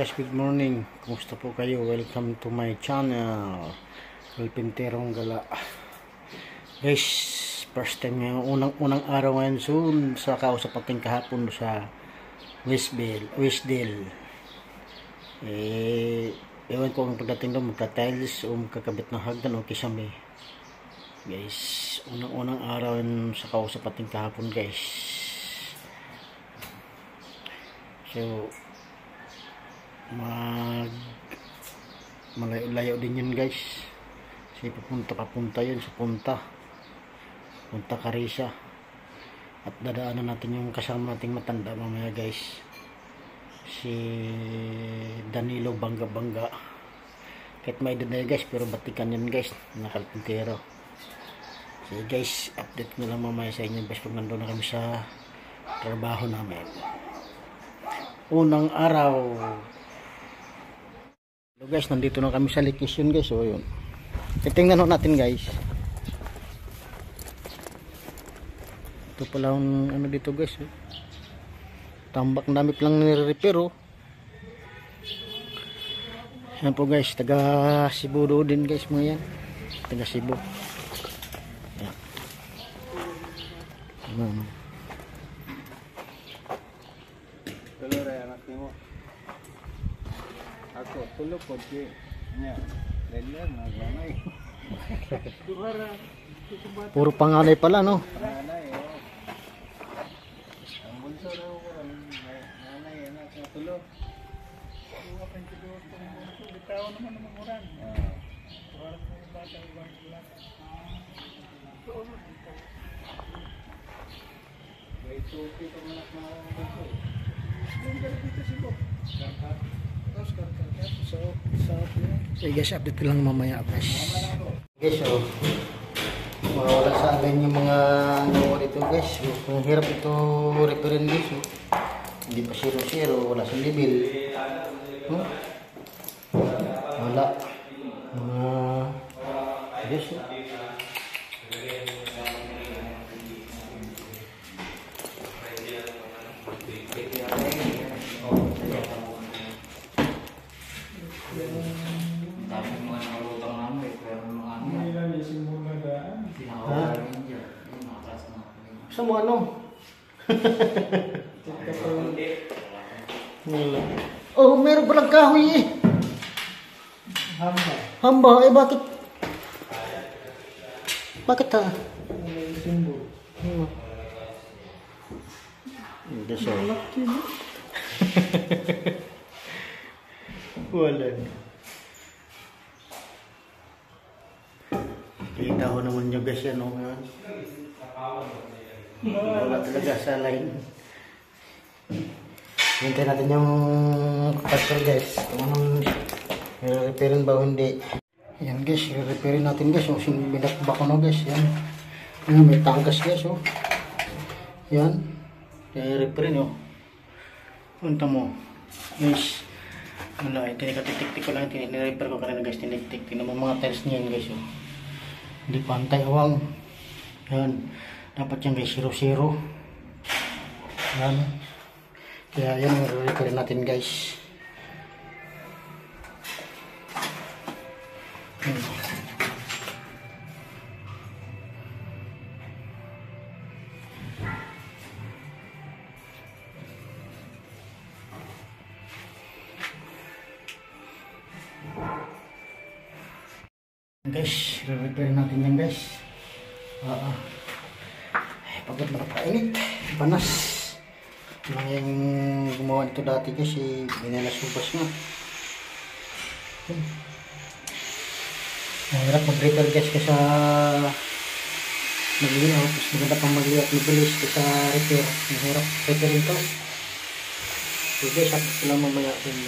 guys, good morning. Kumusta po kayo? Welcome to my channel, Carpinterong Gala. Guys, first time yung unang araw ngayon soon sa kausap natin kahapon sa Westdale. Ewan ko ang pagdating doon, magka-tiles o magkakabit ng hagdan o kisame. Guys, unang araw yun sa kausap natin kahapon guys. So, malayo din yun guys. Kasi papunta yun sa punta Carissa. At dadaanan natin yung kasama nating matanda mamaya guys, si Danilo Bangga. Kahit may edad na yun guys, pero batikan yun guys na kalpintero. So guys, update na lang mamaya sa inyo guys pag nandun na kami sa trabaho namin. Unang araw. So guys, nandito na kami sa location guys. So yun, titingnan natin guys. Ito pala ang ano dito guys. Tambak na dami lang nire-repair. Yan po guys, taga Cebu din guys mga yan. Taga Cebu. Yan. Ano. Ako tulog po di niya. Lelan na ganay. Puro panganay pala no. Nanay oh. Ang bunso raw ko nanay anak na tulog. Kuha pa yung tulog ng bunso, bitaw naman ng muran. Wala ko bata ibang bulan. May tupi pa manak na bunso. Yung dito si Bob. So guys, update ko lang mamaya guys. Guys, so wala sa akin yung mga ano dito guys. So, kung hirap ito repairin guys. So, hindi pa 0-0, wala sa level. Wala. Guys, so. Sa mo ano? Oh, meron palang kahoy eh. Hamba. Eh bakit? Bakit ha? Hindi so. Wala. Kita ko naman yung guys yan. Wala talaga sa line. Hintay natin yung cutter guys. Kung anong i-repairin ba o hindi. Yan guys, i-repairin natin guys. Yung binakbak ko na guys. Yan. Yan, may tangkas guys. Oh. Yan. I-repairin oh. Punta mo. Guys. Wala, tinikatitik ko lang. Ni-repair ko kanina guys. Tiniktik. Tingnan mo mga tiles niyan guys. Oh. Hindi pantay awang. Yan. Dapat yan guys 0-0. Yan. Kaya yan ang re-repair natin guys. Guys, re-repair natin yan guys. Pagod na kainit, panas. Lang yung gumawa nito dati kasi binalasubas nga. Mahirap mag-repair guys kasi maglinaw. Tapos maganda pang magliat mabilis kasi repair. Mahirap repair ito. So guys, ako lang mamaya din.